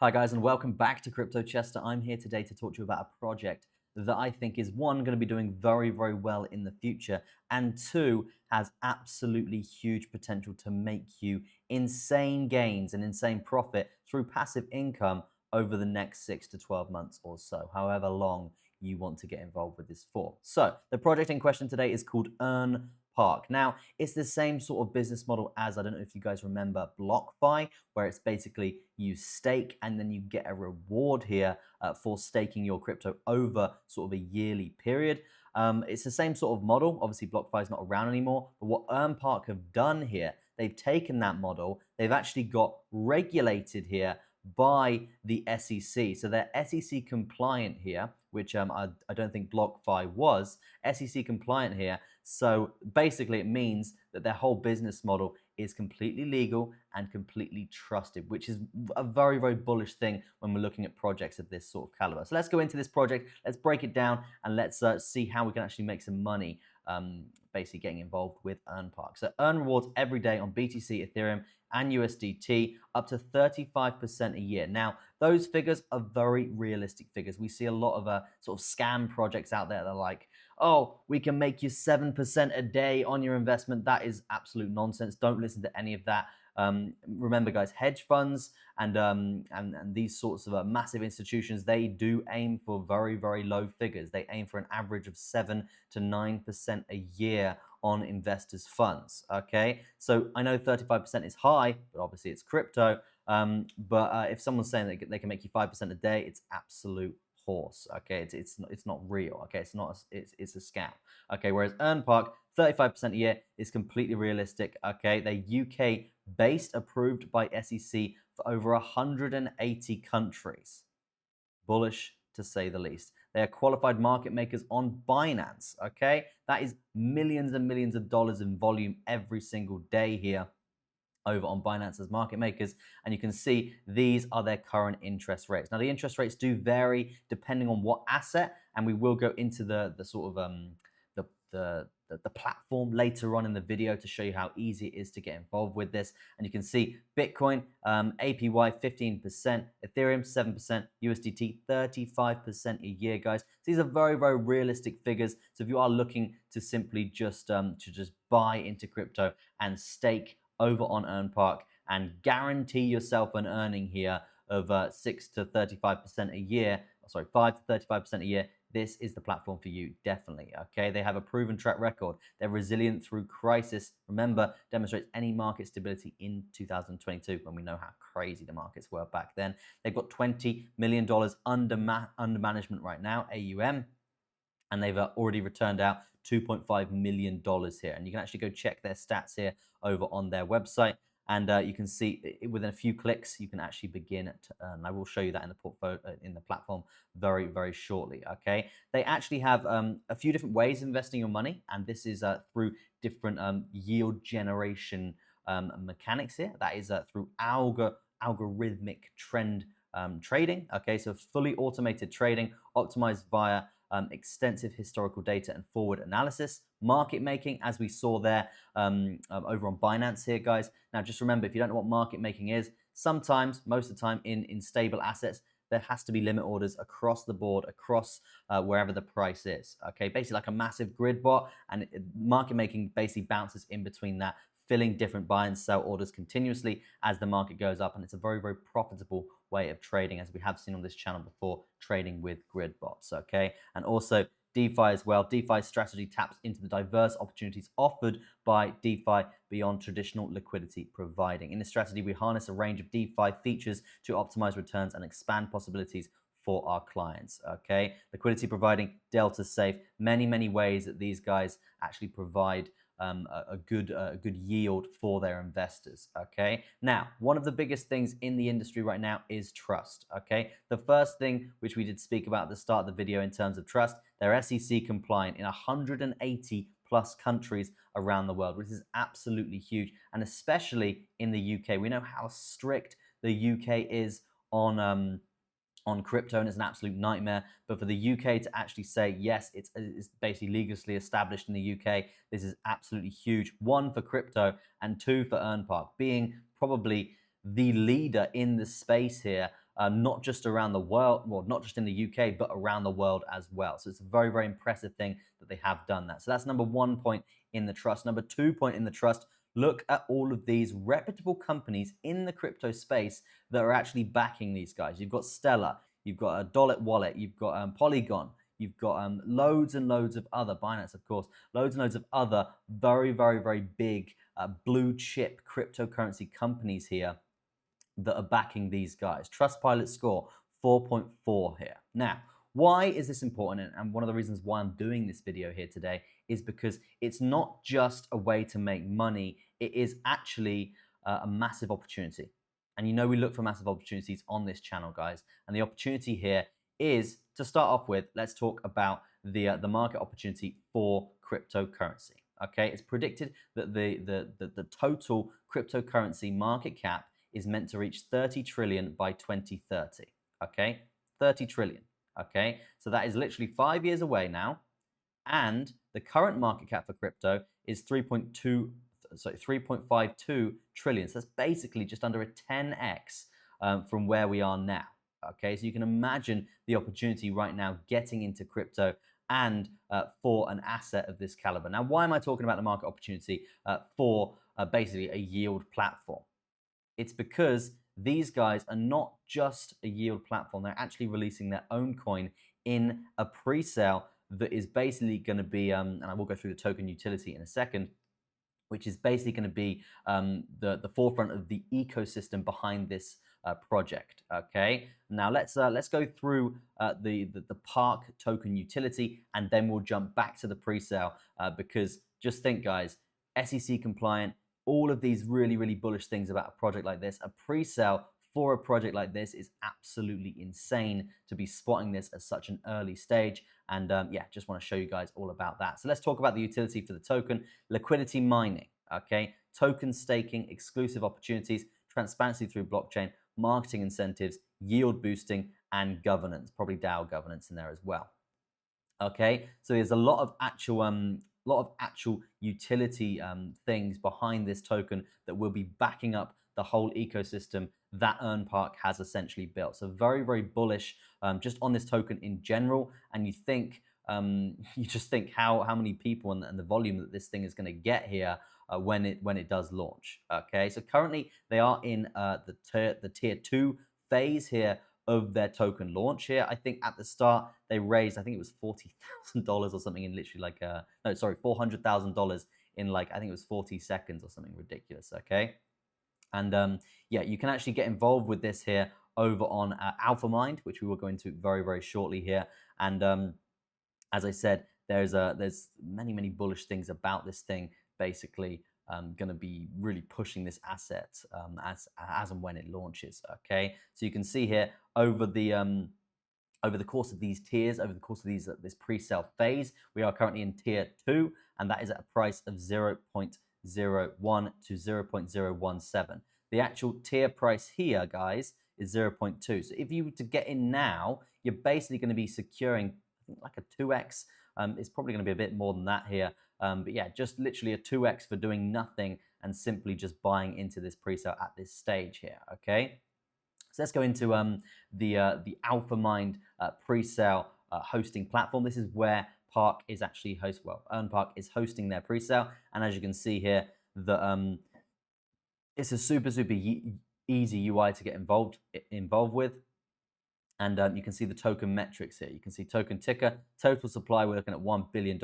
Hi guys, and welcome back to Crypto Chester. I'm here today to talk to you about a project that I think is one, going to be doing very, very well in the future, and two, has absolutely huge potential to make you insane gains and insane profit through passive income over the next 6 to 12 months or so, however long you want to get involved with this for. So, the project in question today is called Earn Park. Now, it's the same sort of business model as, I don't know if you guys remember, BlockFi, where it's basically you stake and then you get a reward here for staking your crypto over sort of a yearly period. It's the same sort of model. Obviously, BlockFi is not around anymore, but what EarnPark have done here, they've taken that model, they've actually got regulated here by the SEC. So they're SEC compliant here, which I don't think BlockFi was. SEC compliant here. So basically, it means that their whole business model is completely legal and completely trusted, which is a very, very bullish thing when we're looking at projects of this sort of caliber. So let's go into this project, let's break it down, and let's see how we can actually make some money basically getting involved with EarnPark. So earn rewards every day on BTC, Ethereum, and USDT up to 35% a year. Now, those figures are very realistic figures. We see a lot of sort of scam projects out there that are like, oh, we can make you 7% a day on your investment. That is absolute nonsense. Don't listen to any of that. Remember, guys, hedge funds and these sorts of massive institutions, they do aim for very, very low figures. They aim for an average of 7 to 9% a year on investors' funds. Okay, so I know 35% is high, but obviously it's crypto. But if someone's saying that they can make you 5% a day, it's absolute horse. Okay, it's not real. Okay, it's a scam. Okay, whereas EarnPark 35% a year is completely realistic. Okay, they're UK based, approved by SEC for over 180 countries. Bullish to say the least. They are qualified market makers on Binance. Okay, that is millions and millions of dollars in volume every single day here over on Binance as market makers, and you can see these are their current interest rates. Now, the interest rates do vary depending on what asset, and we will go into the sort of the platform later on in the video to show you how easy it is to get involved with this. And you can see Bitcoin, APY 15%, Ethereum 7%, USDT 35% a year, guys. So these are very, very realistic figures. So if you are looking to simply just buy into crypto and stake over on EarnPark and guarantee yourself an earning here of 6 to 35% a year, sorry, 5 to 35% a year, this is the platform for you, definitely. Okay, they have a proven track record. They're resilient through crisis. Remember, demonstrates any market stability in 2022 when we know how crazy the markets were back then. They've got $20 million under management right now, AUM, and they've already returned out $2.5 million here. And you can actually go check their stats here over on their website. And you can see within a few clicks, you can actually begin to earn. I will show you that in the portfolio, in the platform very, very shortly. Okay, they actually have a few different ways of investing your money, and this is through different yield generation mechanics here. That is through algorithmic trend trading. Okay, so fully automated trading, optimized via extensive historical data and forward analysis. Market making, as we saw there over on Binance here, guys. Now, just remember, if you don't know what market making is, sometimes, most of the time in stable assets, there has to be limit orders across the board, across wherever the price is. Okay, basically like a massive grid bot, and market making basically bounces in between that, filling different buy and sell orders continuously as the market goes up. And it's a very, very profitable way of trading, as we have seen on this channel before, trading with grid bots. Okay, and also DeFi as well. DeFi strategy taps into the diverse opportunities offered by DeFi beyond traditional liquidity providing. In this strategy, we harness a range of DeFi features to optimize returns and expand possibilities for our clients. Okay, liquidity providing, Delta Safe, many ways that these guys actually provide a good yield for their investors. Okay, now one of the biggest things in the industry right now is trust. Okay, the first thing which we did speak about at the start of the video in terms of trust, they're SEC compliant in 180 plus countries around the world, which is absolutely huge, and especially in the UK. We know how strict the UK is on crypto, and it's an absolute nightmare. But for the UK to actually say, yes, it's basically legally established in the UK, this is absolutely huge. One, for crypto, and two, for EarnPark, being probably the leader in the space here not just around the world, well, not just in the UK, but around the world as well. So it's a very, very impressive thing that they have done that. So that's number 1 point in the trust. Number 2 point in the trust, look at all of these reputable companies in the crypto space that are actually backing these guys. You've got Stellar, you've got a Dollet Wallet, you've got Polygon, you've got loads and loads of other, Binance, of course, loads and loads of other very, very, very big blue chip cryptocurrency companies here that are backing these guys. Trustpilot score 4.4 here. Now, why is this important? And one of the reasons why I'm doing this video here today is because it's not just a way to make money, it is actually a massive opportunity. And you know we look for massive opportunities on this channel, guys. And the opportunity here is, to start off with, let's talk about the market opportunity for cryptocurrency. Okay, it's predicted that the total cryptocurrency market cap is meant to reach 30 trillion by 2030. Okay, 30 trillion. Okay, so that is literally 5 years away now, and the current market cap for crypto is 3.52 trillion. So that's basically just under a 10x from where we are now. Okay, so you can imagine the opportunity right now getting into crypto and for an asset of this caliber. Now, why am I talking about the market opportunity for basically a yield platform? It's because these guys are not just a yield platform, they're actually releasing their own coin in a pre-sale that is basically going to be, and I will go through the token utility in a second, which is basically going to be the forefront of the ecosystem behind this project. Okay, now let's go through the Park token utility, and then we'll jump back to the pre-sale because just think, guys, SEC compliant, all of these really, really bullish things about a project like this. A pre-sale for a project like this is absolutely insane to be spotting this at such an early stage. And yeah, just want to show you guys all about that. So let's talk about the utility for the token. Liquidity mining, okay? Token staking, exclusive opportunities, transparency through blockchain, marketing incentives, yield boosting, and governance, probably DAO governance in there as well. Okay, so there's a lot of actual utility things behind this token that will be backing up the whole ecosystem that EarnPark has essentially built. So very, very bullish just on this token in general. And you think, you just think how many people and the volume that this thing is going to get here when it does launch. Okay, so currently they are in the tier 2 phase here of their token launch here. I think at the start they raised, I think it was $40,000 or something in literally like no, sorry, $400,000 in like, I think it was 40 seconds or something ridiculous. Okay, and yeah, you can actually get involved with this here over on AlphaMind, which we will go into very, very shortly here. And as I said, there's many bullish things about this thing. Basically, going to be really pushing this asset as and when it launches. Okay, so you can see here over the course of these tiers, over the course of this pre-sale phase, we are currently in tier 2, and that is at a price of 0.01 to 0.017. The actual tier price here, guys, is 0.2. So if you were to get in now, you're basically going to be securing, I think, like a 2x. It's probably going to be a bit more than that here. But yeah, just literally a 2x for doing nothing and simply just buying into this pre-sale at this stage here. Okay, so let's go into the AlphaMind pre-sale hosting platform. This is where Park is actually EarnPark is hosting their pre-sale, and as you can see here, it's a super easy UI to get involved with. And you can see the token metrics here. You can see token ticker, total supply, we're looking at $1 billion.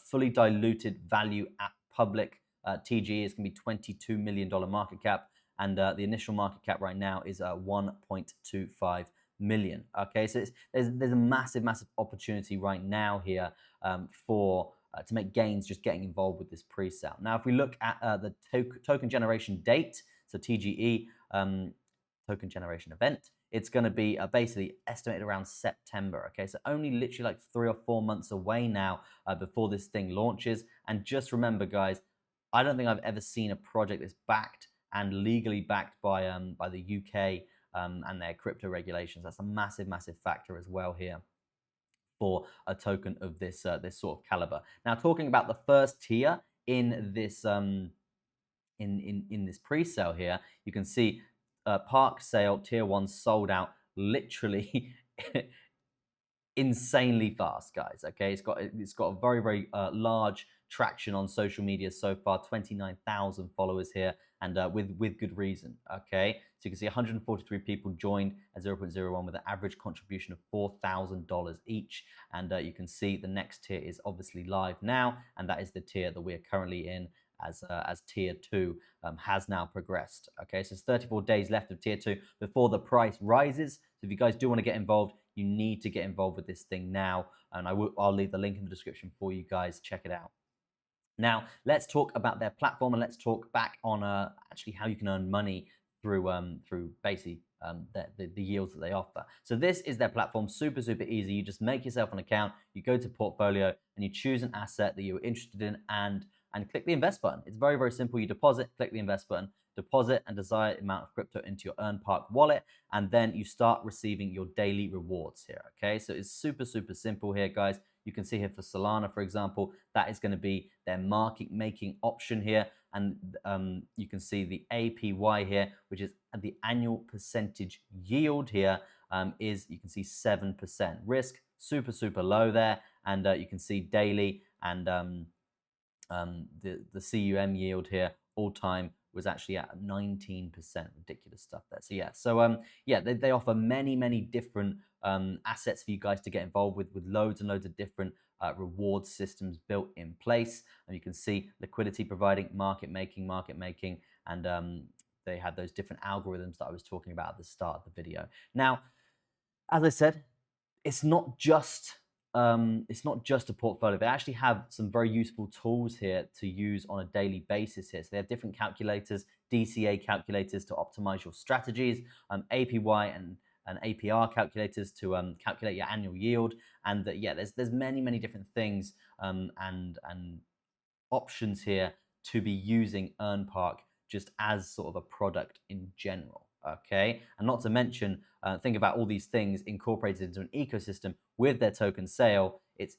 Fully diluted value at public TGE is going to be $22 million market cap. And the initial market cap right now is 1.25 million. Okay, so there's a massive opportunity right now here for to make gains just getting involved with this pre-sale. Now, if we look at the token generation date, so TGE token generation event, it's going to be basically estimated around September. Okay, so only literally like 3 or 4 months away now before this thing launches. And just remember, guys, I don't think I've ever seen a project that's backed and legally backed by the UK and their crypto regulations. That's a massive factor as well here for a token of this sort of caliber. Now, talking about the first tier in this in this pre-sale here, you can see Park sale tier 1 sold out literally insanely fast, guys. Okay, it's got a very large traction on social media so far. 29,000 followers here, and with good reason. Okay, so you can see 143 people joined at 0.01 with an average contribution of $4,000 each, and you can see the next tier is obviously live now, and that is the tier that we're currently in. As tier 2 has now progressed. Okay, so it's 34 days left of tier 2 before the price rises. So if you guys do want to get involved, you need to get involved with this thing now, and I'll leave the link in the description for you guys. Check it out. Now, let's talk about their platform, and let's talk back on actually how you can earn money through basically the yields that they offer. So this is their platform, super easy. You just make yourself an account, you go to portfolio, and you choose an asset that you're interested in, and click the invest button. It's very simple. You deposit, click the invest button, deposit and desired amount of crypto into your EarnPark wallet, and then you start receiving your daily rewards here. Okay, so it's super simple here, guys. You can see here for Solana, for example, that is going to be their market making option here. And you can see the APY here, which is the annual percentage yield here, is, you can see 7%. Risk, super low there. And you can see daily, and the CUM yield here all time was actually at 19%. Ridiculous stuff there. So yeah, they offer many different assets for you guys to get involved with loads and loads of different reward systems built in place. And you can see liquidity providing, market making, and they had those different algorithms that I was talking about at the start of the video. Now, as I said, it's not just a portfolio. They actually have some very useful tools here to use on a daily basis here. So they have different calculators, DCA calculators to optimize your strategies, APY and APR calculators to calculate your annual yield. And yeah, there's many different things and options here to be using EarnPark just as sort of a product in general. Okay, and not to mention, think about all these things incorporated into an ecosystem with their token sale. It's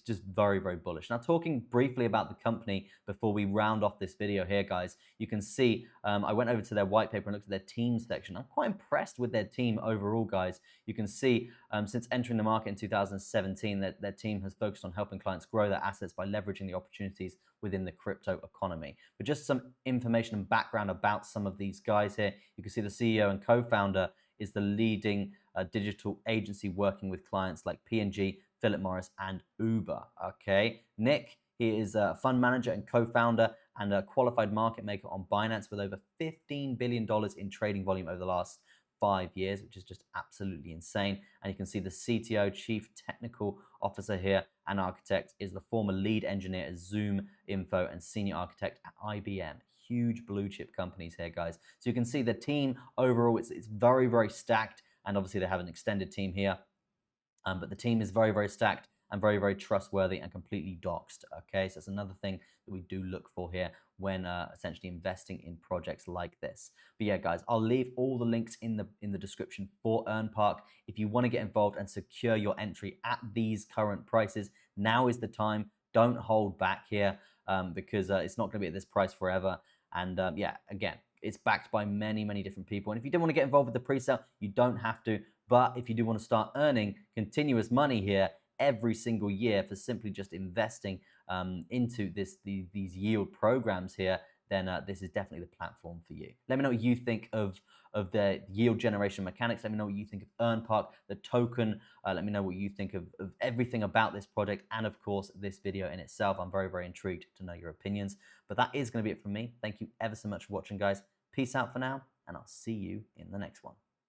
just very bullish. Now, talking briefly about the company before we round off this video here, guys, you can see I went over to their white paper and looked at their team section. I'm quite impressed with their team overall, guys. You can see since entering the market in 2017, that their team has focused on helping clients grow their assets by leveraging the opportunities within the crypto economy. But just some information and background about some of these guys here. You can see the CEO and co-founder is the leading digital agency working with clients like P&G, Philip Morris, and Uber. Okay, Nick, he is a fund manager and co-founder and a qualified market maker on Binance with over $15 billion in trading volume over the last 5 years, which is just absolutely insane. And you can see the CTO, Chief Technical Officer here, and architect is the former lead engineer at Zoom Info and senior architect at IBM. Huge blue chip companies here, guys. So you can see the team overall, it's very stacked, and obviously they have an extended team here. But the team is very stacked and very trustworthy and completely doxed. Okay, so that's another thing that we do look for here when essentially investing in projects like this. But yeah, guys, I'll leave all the links in the description for EarnPark. If you want to get involved and secure your entry at these current prices, now is the time. Don't hold back here because it's not going to be at this price forever. And yeah, again, it's backed by many different people. And if you don't want to get involved with the pre-sale, you don't have to. But if you do want to start earning continuous money here every single year for simply just investing into these yield programs here, then this is definitely the platform for you. Let me know what you think of the yield generation mechanics. Let me know what you think of EarnPark, the token. Let me know what you think of everything about this project, and of course this video in itself. I'm very intrigued to know your opinions. But that is going to be it from me. Thank you ever so much for watching, guys. Peace out for now, and I'll see you in the next one.